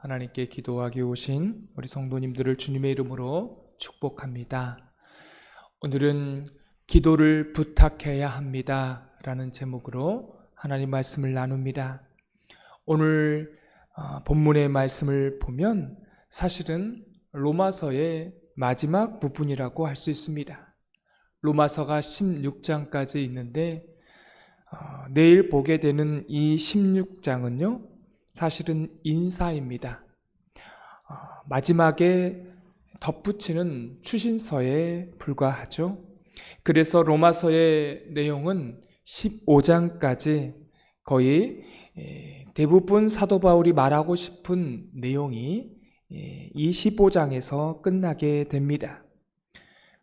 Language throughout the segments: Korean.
하나님께 기도하기 오신 우리 성도님들을 주님의 이름으로 축복합니다. 오늘은 기도를 부탁해야 합니다 라는 제목으로 하나님 말씀을 나눕니다. 오늘 본문의 말씀을 보면 사실은 로마서의 마지막 부분이라고 할 수 있습니다. 로마서가 16장까지 있는데 내일 보게 되는 이 16장은요 사실은 인사입니다. 마지막에 덧붙이는 추신서에 불과하죠. 그래서 로마서의 내용은 15장까지 거의 대부분 사도 바울이 말하고 싶은 내용이 이 15장에서 끝나게 됩니다.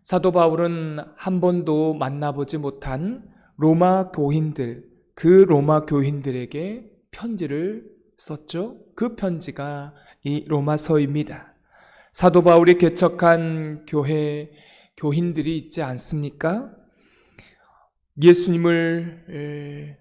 사도 바울은 한 번도 만나보지 못한 로마 교인들, 그 로마 교인들에게 편지를 썼죠. 그 편지가 이 로마서입니다. 사도 바울이 개척한 교회 교인들이 있지 않습니까? 예수님을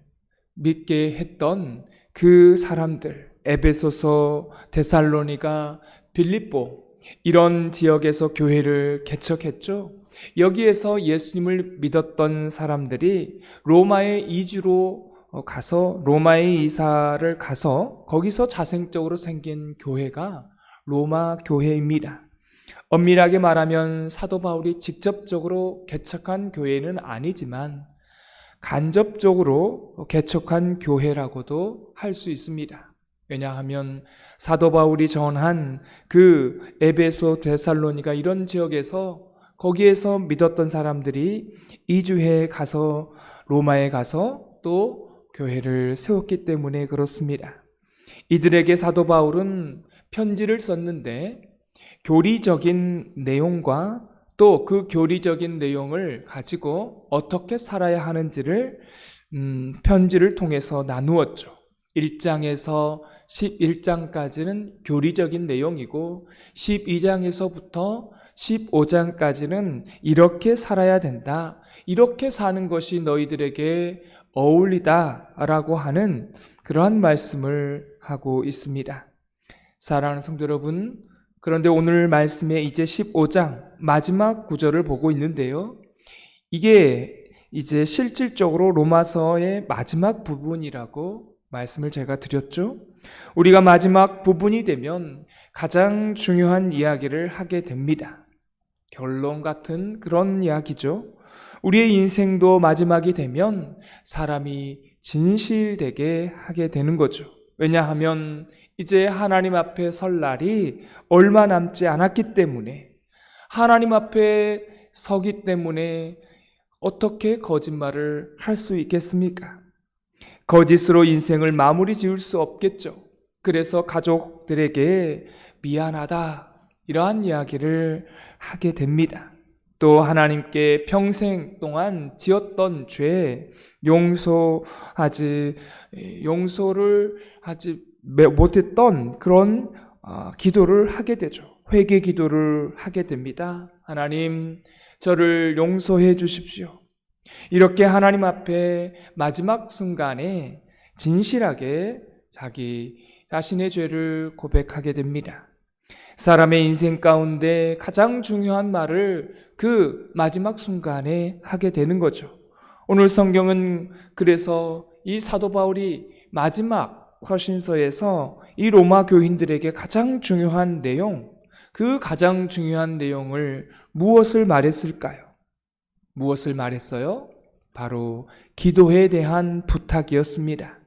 믿게 했던 그 사람들, 에베소서, 데살로니가, 빌립보 이런 지역에서 교회를 개척했죠. 여기에서 예수님을 믿었던 사람들이 로마에 이주로 가서 로마에 이사를 가서 거기서 자생적으로 생긴 교회가 로마 교회입니다. 엄밀하게 말하면 사도 바울이 직접적으로 개척한 교회는 아니지만 간접적으로 개척한 교회라고도 할 수 있습니다. 왜냐하면 사도 바울이 전한 그 에베소, 데살로니가 이런 지역에서 거기에서 믿었던 사람들이 이주해 가서 로마에 가서 또 교회를 세웠기 때문에 그렇습니다. 이들에게 사도 바울은 편지를 썼는데 교리적인 내용과 또 그 교리적인 내용을 가지고 어떻게 살아야 하는지를 편지를 통해서 나누었죠. 1장에서 11장까지는 교리적인 내용이고 12장에서부터 15장까지는 이렇게 살아야 된다. 이렇게 사는 것이 너희들에게 어울리다라고 하는 그러한 말씀을 하고 있습니다. 사랑하는 성도 여러분, 그런데 오늘 말씀에 이제 15장 마지막 구절을 보고 있는데요. 이게 이제 실질적으로 로마서의 마지막 부분이라고 말씀을 제가 드렸죠. 우리가 마지막 부분이 되면 가장 중요한 이야기를 하게 됩니다. 결론 같은 그런 이야기죠. 우리의 인생도 마지막이 되면 사람이 진실되게 하게 되는 거죠. 왜냐하면 이제 하나님 앞에 설 날이 얼마 남지 않았기 때문에 하나님 앞에 서기 때문에 어떻게 거짓말을 할 수 있겠습니까? 거짓으로 인생을 마무리 지을 수 없겠죠. 그래서 가족들에게 미안하다 이러한 이야기를 하게 됩니다. 또 하나님께 평생 동안 지었던 죄 용서를 하지 못했던 그런 기도를 하게 되죠. 회개 기도를 하게 됩니다. 하나님, 저를 용서해 주십시오. 이렇게 하나님 앞에 마지막 순간에 진실하게 자기 자신의 죄를 고백하게 됩니다. 사람의 인생 가운데 가장 중요한 말을 그 마지막 순간에 하게 되는 거죠. 오늘 성경은 그래서 이 사도 바울이 마지막 서신서에서 이 로마 교인들에게 가장 중요한 내용, 그 가장 중요한 내용을 무엇을 말했을까요? 무엇을 말했어요? 바로 기도에 대한 부탁이었습니다.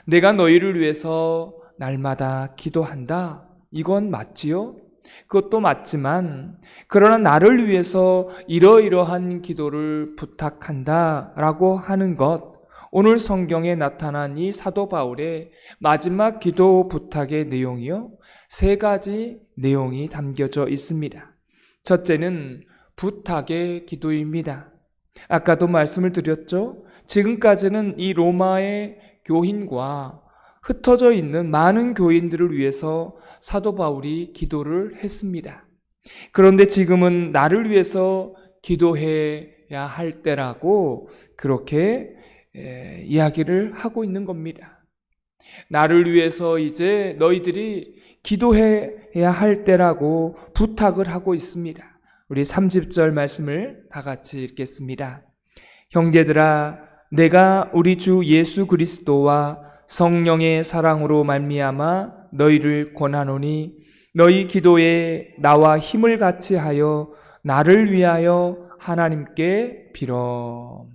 내가 너희를 위해서 날마다 기도한다. 이건 맞지요? 그것도 맞지만 그러나 나를 위해서 이러이러한 기도를 부탁한다 라고 하는 것, 오늘 성경에 나타난 이 사도 바울의 마지막 기도 부탁의 내용이요 3가지 내용이 담겨져 있습니다. 첫째는 부탁의 기도입니다. 아까도 말씀을 드렸죠. 지금까지는 이 로마의 교인과 흩어져 있는 많은 교인들을 위해서 사도 바울이 기도를 했습니다. 그런데 지금은 나를 위해서 기도해야 할 때라고 그렇게 이야기를 하고 있는 겁니다. 나를 위해서 이제 너희들이 기도해야 할 때라고 부탁을 하고 있습니다. 우리 30절 말씀을 다 같이 읽겠습니다. 형제들아, 내가 우리 주 예수 그리스도와 성령의 사랑으로 말미암아 너희를 권하노니 너희 기도에 나와 힘을 같이 하여 나를 위하여 하나님께 빌어.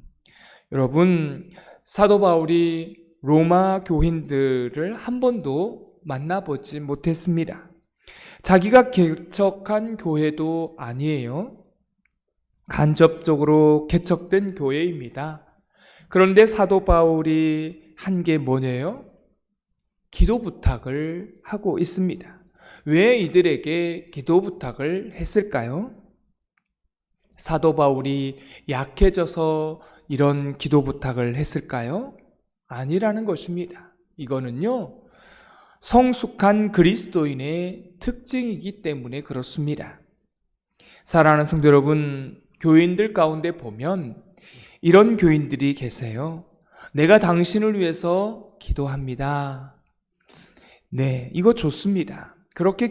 여러분, 사도 바울이 로마 교인들을 한 번도 만나보지 못했습니다. 자기가 개척한 교회도 아니에요. 간접적으로 개척된 교회입니다. 그런데 사도 바울이 한 게 뭐냐요? 기도 부탁을 하고 있습니다. 왜 이들에게 기도 부탁을 했을까요? 사도 바울이 약해져서 이런 기도 부탁을 했을까요? 아니라는 것입니다. 이거는요, 성숙한 그리스도인의 특징이기 때문에 그렇습니다. 사랑하는 성도 여러분, 교인들 가운데 보면 이런 교인들이 계세요. 내가 당신을 위해서 기도합니다. 네, 이거 좋습니다. 그렇게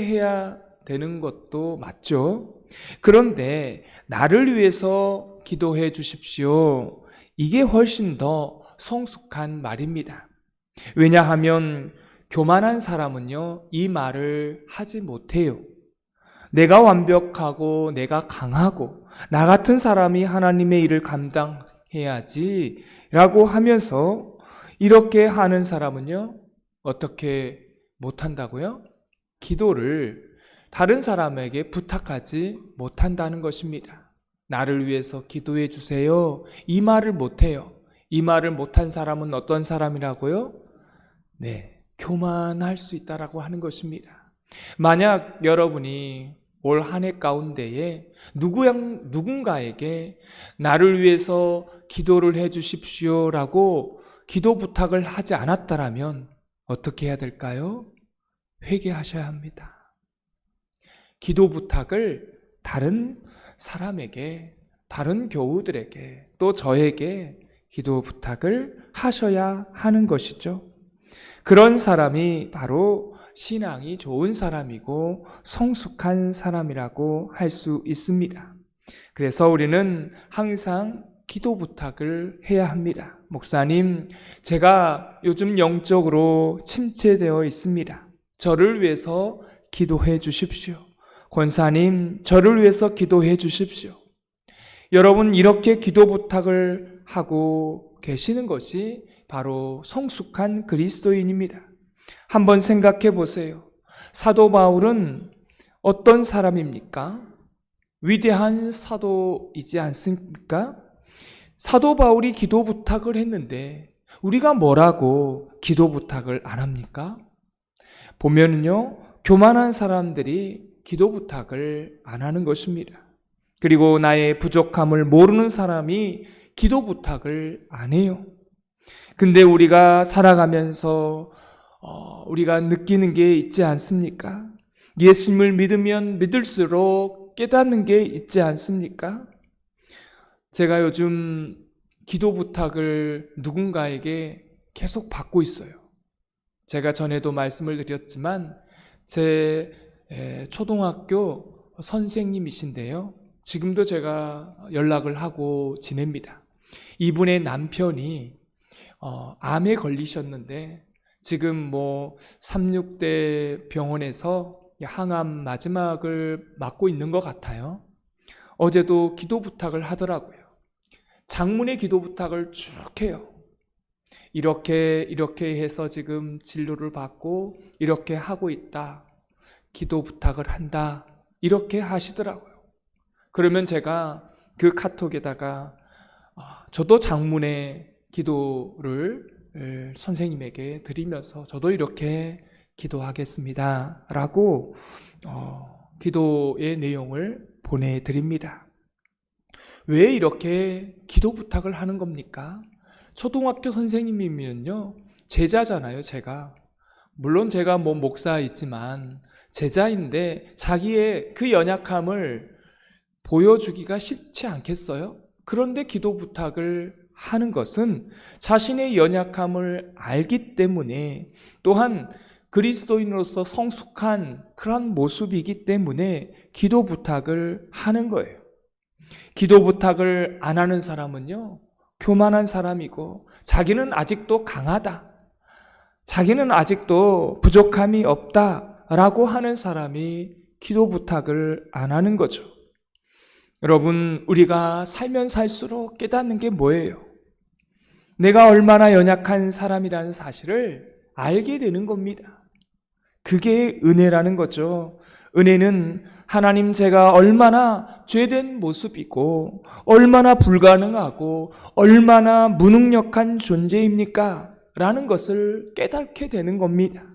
해야 되는 것도 맞죠. 그런데 나를 위해서 기도해 주십시오. 이게 훨씬 더 성숙한 말입니다. 왜냐하면 교만한 사람은요, 이 말을 하지 못해요. 내가 완벽하고 내가 강하고 나 같은 사람이 하나님의 일을 감당해야지 라고 하면서 이렇게 하는 사람은요, 어떻게 못한다고요? 기도를 다른 사람에게 부탁하지 못한다는 것입니다. 나를 위해서 기도해 주세요. 이 말을 못해요. 이 말을 못한 사람은 어떤 사람이라고요? 네, 교만할 수 있다라고 하는 것입니다. 만약 여러분이 올 한 해 가운데에 누군가에게 나를 위해서 기도를 해 주십시오라고 기도 부탁을 하지 않았다라면 어떻게 해야 될까요? 회개하셔야 합니다. 기도 부탁을 다른 사람에게, 다른 교우들에게, 또 저에게 기도 부탁을 하셔야 하는 것이죠. 그런 사람이 바로 신앙이 좋은 사람이고 성숙한 사람이라고 할 수 있습니다. 그래서 우리는 항상 기도 부탁을 해야 합니다. 목사님, 제가 요즘 영적으로 침체되어 있습니다. 저를 위해서 기도해 주십시오. 권사님, 저를 위해서 기도해 주십시오. 여러분, 이렇게 기도 부탁을 하고 계시는 것이 바로 성숙한 그리스도인입니다. 한번 생각해 보세요. 사도 바울은 어떤 사람입니까? 위대한 사도이지 않습니까? 사도 바울이 기도 부탁을 했는데 우리가 뭐라고 기도 부탁을 안 합니까? 보면은요, 교만한 사람들이 기도 부탁을 안 하는 것입니다. 그리고 나의 부족함을 모르는 사람이 기도 부탁을 안 해요. 근데 우리가 살아가면서 우리가 느끼는 게 있지 않습니까? 예수님을 믿으면 믿을수록 깨닫는 게 있지 않습니까? 제가 요즘 기도 부탁을 누군가에게 계속 받고 있어요. 제가 전에도 말씀을 드렸지만 제 초등학교 선생님이신데요. 지금도 제가 연락을 하고 지냅니다. 이분의 남편이 암에 걸리셨는데 지금 36대 병원에서 항암 마지막을 맞고 있는 것 같아요. 어제도 기도 부탁을 하더라고요. 장문의 기도 부탁을 쭉 해요. 이렇게 해서 지금 진료를 받고 이렇게 하고 있다. 기도 부탁을 한다. 이렇게 하시더라고요. 그러면 제가 그 카톡에다가 저도 장문의 기도를 선생님에게 드리면서 저도 이렇게 기도하겠습니다 라고 기도의 내용을 보내드립니다. 왜 이렇게 기도 부탁을 하는 겁니까? 초등학교 선생님이면요, 제자잖아요. 제가 물론 제가 목사이지만 제자인데 자기의 그 연약함을 보여주기가 쉽지 않겠어요? 그런데 기도 부탁을 하는 것은 자신의 연약함을 알기 때문에, 또한 그리스도인으로서 성숙한 그런 모습이기 때문에 기도 부탁을 하는 거예요. 기도 부탁을 안 하는 사람은요, 교만한 사람이고 자기는 아직도 강하다, 자기는 아직도 부족함이 없다라고 하는 사람이 기도 부탁을 안 하는 거죠. 여러분, 우리가 살면 살수록 깨닫는 게 뭐예요? 내가 얼마나 연약한 사람이라는 사실을 알게 되는 겁니다. 그게 은혜라는 거죠. 은혜는 하나님, 제가 얼마나 죄된 모습이고 얼마나 불가능하고 얼마나 무능력한 존재입니까? 라는 것을 깨닫게 되는 겁니다.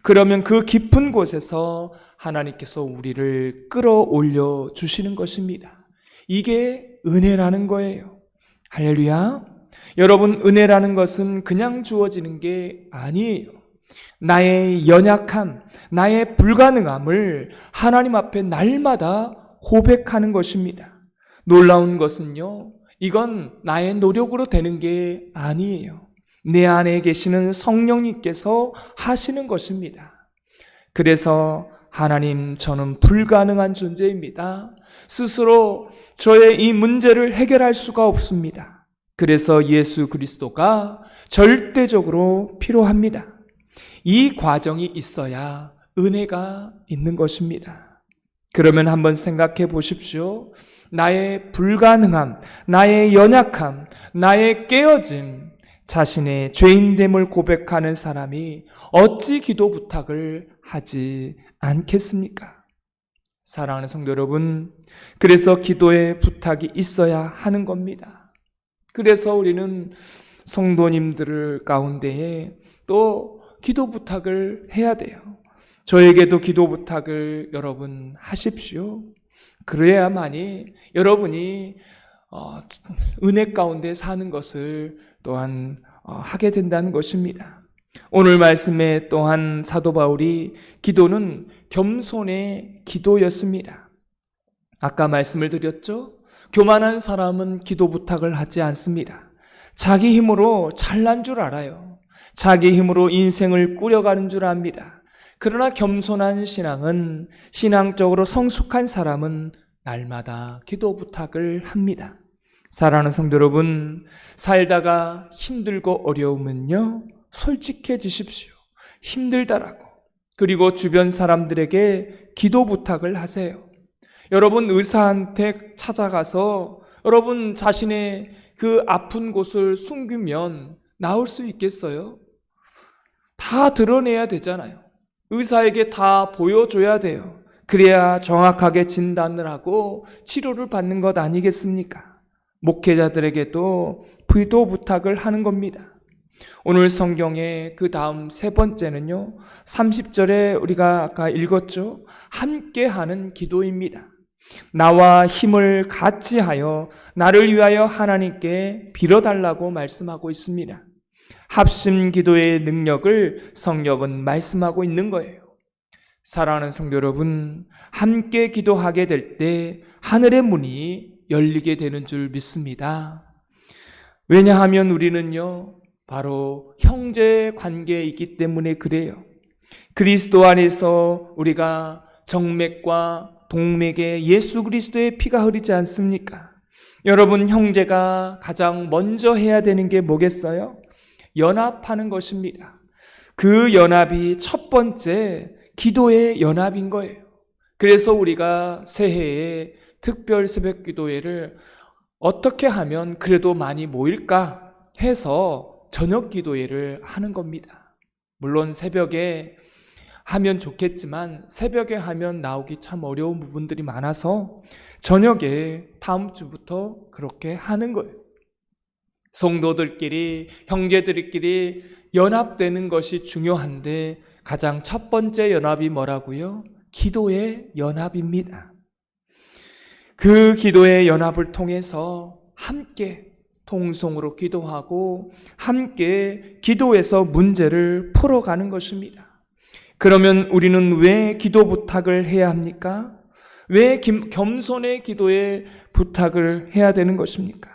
그러면 그 깊은 곳에서 하나님께서 우리를 끌어올려 주시는 것입니다. 이게 은혜라는 거예요. 할렐루야. 여러분, 은혜라는 것은 그냥 주어지는 게 아니에요. 나의 연약함, 나의 불가능함을 하나님 앞에 날마다 고백하는 것입니다. 놀라운 것은요, 이건 나의 노력으로 되는 게 아니에요. 내 안에 계시는 성령님께서 하시는 것입니다. 그래서 하나님, 저는 불가능한 존재입니다. 스스로 저의 이 문제를 해결할 수가 없습니다. 그래서 예수 그리스도가 절대적으로 필요합니다. 이 과정이 있어야 은혜가 있는 것입니다. 그러면 한번 생각해 보십시오. 나의 불가능함, 나의 연약함, 나의 깨어짐, 자신의 죄인됨을 고백하는 사람이 어찌 기도 부탁을 하지 않겠습니까? 사랑하는 성도 여러분, 그래서 기도의 부탁이 있어야 하는 겁니다. 그래서 우리는 성도님들 가운데에 또 기도 부탁을 해야 돼요. 저에게도 기도 부탁을 여러분 하십시오. 그래야만이 여러분이 은혜 가운데 사는 것을 또한 하게 된다는 것입니다. 오늘 말씀에 또한 사도 바울이 기도는 겸손의 기도였습니다. 아까 말씀을 드렸죠? 교만한 사람은 기도 부탁을 하지 않습니다. 자기 힘으로 잘난 줄 알아요. 자기 힘으로 인생을 꾸려가는 줄 압니다. 그러나 겸손한 신앙은, 신앙적으로 성숙한 사람은 날마다 기도 부탁을 합니다. 사랑하는 성도 여러분, 살다가 힘들고 어려우면요, 솔직해지십시오. 힘들다라고. 그리고 주변 사람들에게 기도 부탁을 하세요. 여러분, 의사한테 찾아가서 여러분 자신의 그 아픈 곳을 숨기면 나을 수 있겠어요? 다 드러내야 되잖아요. 의사에게 다 보여줘야 돼요. 그래야 정확하게 진단을 하고 치료를 받는 것 아니겠습니까? 목회자들에게도 기도 부탁을 하는 겁니다. 오늘 성경의 그 다음 세 번째는요, 30절에 우리가 아까 읽었죠? 함께하는 기도입니다. 나와 힘을 같이 하여 나를 위하여 하나님께 빌어달라고 말씀하고 있습니다. 합심 기도의 능력을 성경은 말씀하고 있는 거예요. 사랑하는 성도 여러분, 함께 기도하게 될 때 하늘의 문이 열리게 되는 줄 믿습니다. 왜냐하면 우리는요, 바로 형제 관계에 있기 때문에 그래요. 그리스도 안에서 우리가 정맥과 동맥에 예수 그리스도의 피가 흐르지 않습니까? 여러분, 형제가 가장 먼저 해야 되는 게 뭐겠어요? 연합하는 것입니다. 그 연합이 첫 번째 기도의 연합인 거예요. 그래서 우리가 새해에 특별 새벽 기도회를 어떻게 하면 그래도 많이 모일까 해서 저녁 기도회를 하는 겁니다. 물론 새벽에 하면 좋겠지만 새벽에 하면 나오기 참 어려운 부분들이 많아서 저녁에 다음 주부터 그렇게 하는 거예요. 성도들끼리, 형제들끼리 연합되는 것이 중요한데 가장 첫 번째 연합이 뭐라고요? 기도의 연합입니다. 그 기도의 연합을 통해서 함께 통성으로 기도하고 함께 기도해서 문제를 풀어가는 것입니다. 그러면 우리는 왜 기도 부탁을 해야 합니까? 왜 겸손의 기도에 부탁을 해야 되는 것입니까?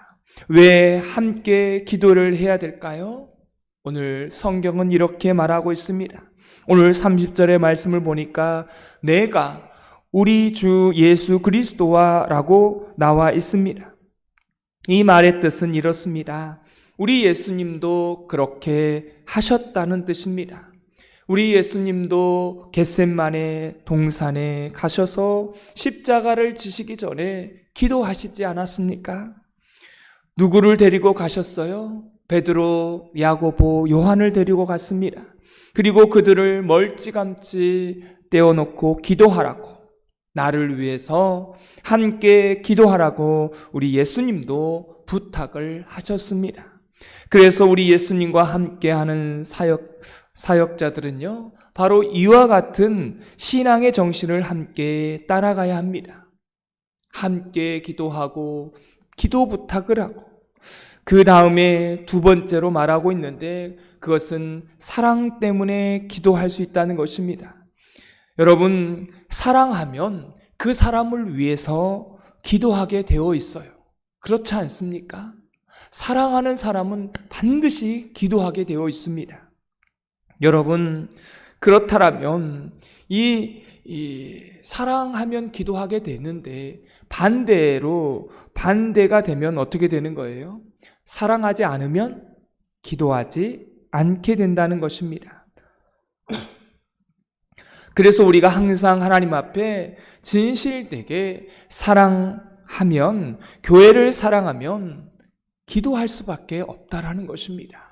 왜 함께 기도를 해야 될까요? 오늘 성경은 이렇게 말하고 있습니다. 오늘 30절의 말씀을 보니까 내가 우리 주 예수 그리스도와 라고 나와 있습니다. 이 말의 뜻은 이렇습니다. 우리 예수님도 그렇게 하셨다는 뜻입니다. 우리 예수님도 겟셋마네 동산에 가셔서 십자가를 지시기 전에 기도하시지 않았습니까? 누구를 데리고 가셨어요? 베드로, 야고보, 요한을 데리고 갔습니다. 그리고 그들을 멀찌감치 떼어놓고 기도하라고, 나를 위해서 함께 기도하라고 우리 예수님도 부탁을 하셨습니다. 그래서 우리 예수님과 함께하는 사역자들은요, 바로 이와 같은 신앙의 정신을 함께 따라가야 합니다. 함께 기도하고 기도 부탁을 하고, 그 다음에 두 번째로 말하고 있는데 그것은 사랑 때문에 기도할 수 있다는 것입니다. 여러분, 사랑하면 그 사람을 위해서 기도하게 되어 있어요. 그렇지 않습니까? 사랑하는 사람은 반드시 기도하게 되어 있습니다. 여러분, 그렇다면 이 사랑하면 기도하게 되는데 반대가 되면 어떻게 되는 거예요? 사랑하지 않으면 기도하지 않게 된다는 것입니다. 그래서 우리가 항상 하나님 앞에 진실되게 사랑하면, 교회를 사랑하면 기도할 수밖에 없다라는 것입니다.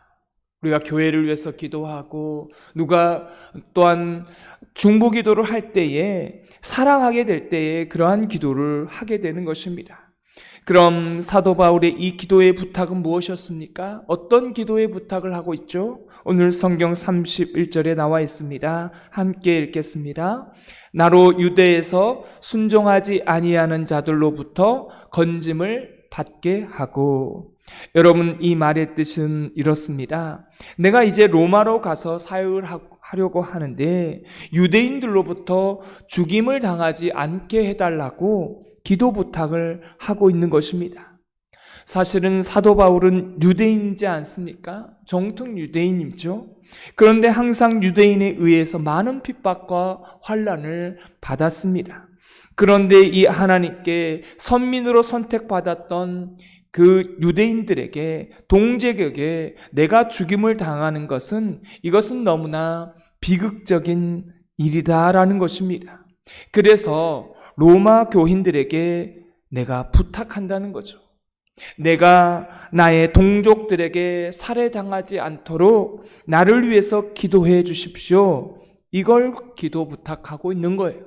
우리가 교회를 위해서 기도하고 누가 또한 중보기도를 할 때에, 사랑하게 될 때에 그러한 기도를 하게 되는 것입니다. 그럼 사도 바울의 이 기도의 부탁은 무엇이었습니까? 어떤 기도의 부탁을 하고 있죠? 오늘 성경 31절에 나와 있습니다. 함께 읽겠습니다. 나로 유대에서 순종하지 아니하는 자들로부터 건짐을 받게 하고. 여러분, 이 말의 뜻은 이렇습니다. 내가 이제 로마로 가서 사역을 하려고 하는데 유대인들로부터 죽임을 당하지 않게 해달라고 기도 부탁을 하고 있는 것입니다. 사실은 사도 바울은 유대인이지 않습니까? 정통 유대인이죠. 그런데 항상 유대인에 의해서 많은 핍박과 환난을 받았습니다. 그런데 이 하나님께 선민으로 선택받았던 그 유대인들에게 동제격에 내가 죽임을 당하는 것은, 이것은 너무나 비극적인 일이다라는 것입니다. 그래서 로마 교인들에게 내가 부탁한다는 거죠. 내가 나의 동족들에게 살해당하지 않도록 나를 위해서 기도해 주십시오. 이걸 기도 부탁하고 있는 거예요.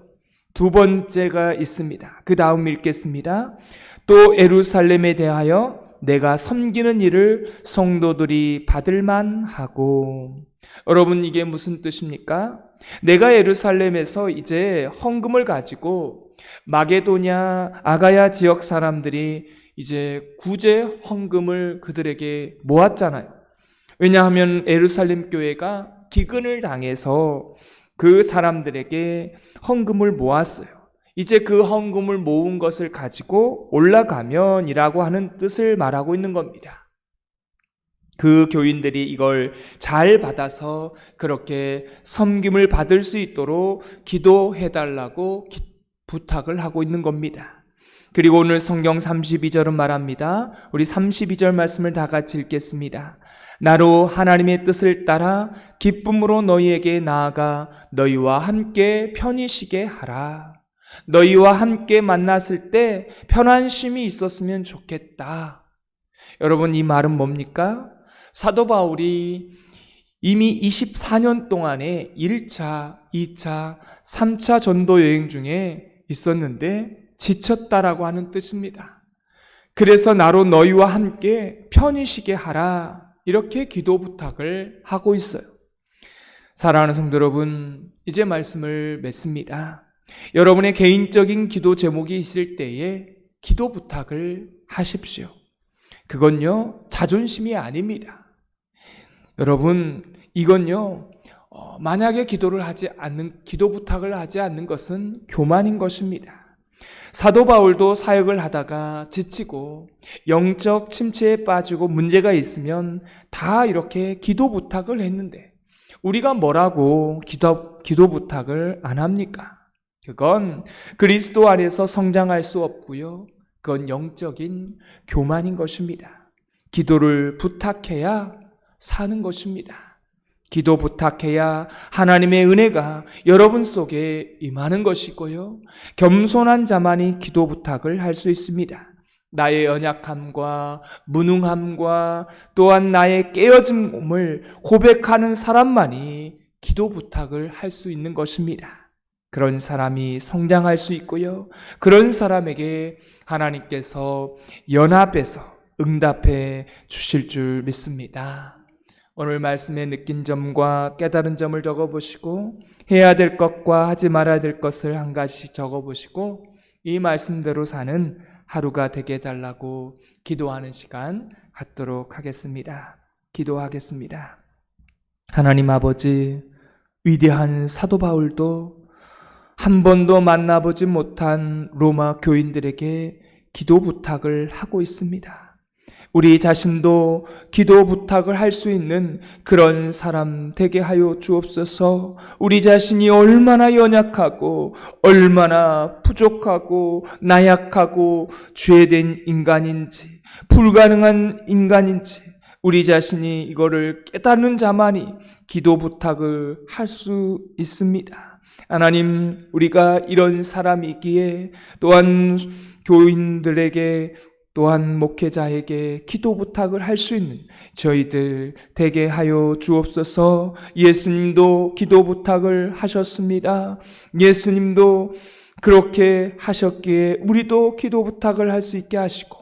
두 번째가 있습니다. 그 다음 읽겠습니다. 또 예루살렘에 대하여 내가 섬기는 일을 성도들이 받을만 하고. 여러분, 이게 무슨 뜻입니까? 내가 예루살렘에서 이제 헌금을 가지고 마게도냐, 아가야 지역 사람들이 이제 구제 헌금을 그들에게 모았잖아요. 왜냐하면 예루살렘 교회가 기근을 당해서 그 사람들에게 헌금을 모았어요. 이제 그 헌금을 모은 것을 가지고 올라가면이라고 하는 뜻을 말하고 있는 겁니다. 그 교인들이 이걸 잘 받아서 그렇게 섬김을 받을 수 있도록 기도해달라고 부탁을 하고 있는 겁니다. 그리고 오늘 성경 32절은 말합니다. 우리 32절 말씀을 다 같이 읽겠습니다. 나로 하나님의 뜻을 따라 기쁨으로 너희에게 나아가 너희와 함께 편히 쉬게 하라. 너희와 함께 만났을 때 편한 쉼이 있었으면 좋겠다. 여러분, 이 말은 뭡니까? 사도 바울이 이미 24년 동안의 1차, 2차, 3차 전도 여행 중에 있었는데 지쳤다라고 하는 뜻입니다. 그래서 나로 너희와 함께 편히 쉬게 하라, 이렇게 기도 부탁을 하고 있어요. 사랑하는 성도 여러분, 이제 말씀을 맺습니다. 여러분의 개인적인 기도 제목이 있을 때에 기도 부탁을 하십시오. 그건요, 자존심이 아닙니다. 여러분, 이건요, 만약에 기도 부탁을 하지 않는 것은 교만인 것입니다. 사도 바울도 사역을 하다가 지치고 영적 침체에 빠지고 문제가 있으면 다 이렇게 기도 부탁을 했는데 우리가 뭐라고 기도 부탁을 안 합니까? 그건 그리스도 안에서 성장할 수 없고요. 그건 영적인 교만인 것입니다. 기도를 부탁해야 사는 것입니다. 기도 부탁해야 하나님의 은혜가 여러분 속에 임하는 것이고요. 겸손한 자만이 기도 부탁을 할 수 있습니다. 나의 연약함과 무능함과 또한 나의 깨어진 몸을 고백하는 사람만이 기도 부탁을 할 수 있는 것입니다. 그런 사람이 성장할 수 있고요. 그런 사람에게 하나님께서 연합해서 응답해 주실 줄 믿습니다. 오늘 말씀에 느낀 점과 깨달은 점을 적어보시고 해야 될 것과 하지 말아야 될 것을 한 가지 적어보시고 이 말씀대로 사는 하루가 되게 해달라고 기도하는 시간 갖도록 하겠습니다. 기도하겠습니다. 하나님 아버지, 위대한 사도 바울도 한 번도 만나보지 못한 로마 교인들에게 기도 부탁을 하고 있습니다. 우리 자신도 기도 부탁을 할 수 있는 그런 사람 되게 하여 주옵소서. 우리 자신이 얼마나 연약하고 얼마나 부족하고 나약하고 죄된 인간인지 불가능한 인간인지 우리 자신이 이거를 깨닫는 자만이 기도 부탁을 할 수 있습니다. 하나님, 우리가 이런 사람이기에 또한 교인들에게 또한 목회자에게 기도 부탁을 할 수 있는 저희들 되게 하여 주옵소서. 예수님도 기도 부탁을 하셨습니다. 예수님도 그렇게 하셨기에 우리도 기도 부탁을 할 수 있게 하시고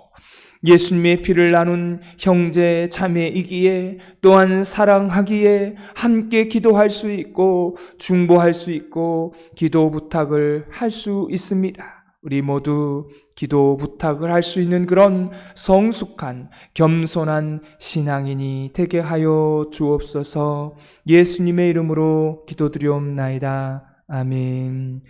예수님의 피를 나눈 형제 자매이기에 또한 사랑하기에 함께 기도할 수 있고 중보할 수 있고 기도 부탁을 할 수 있습니다. 우리 모두 기도 부탁을 할 수 있는 그런 성숙한 겸손한 신앙인이 되게 하여 주옵소서. 예수님의 이름으로 기도드리옵나이다. 아멘.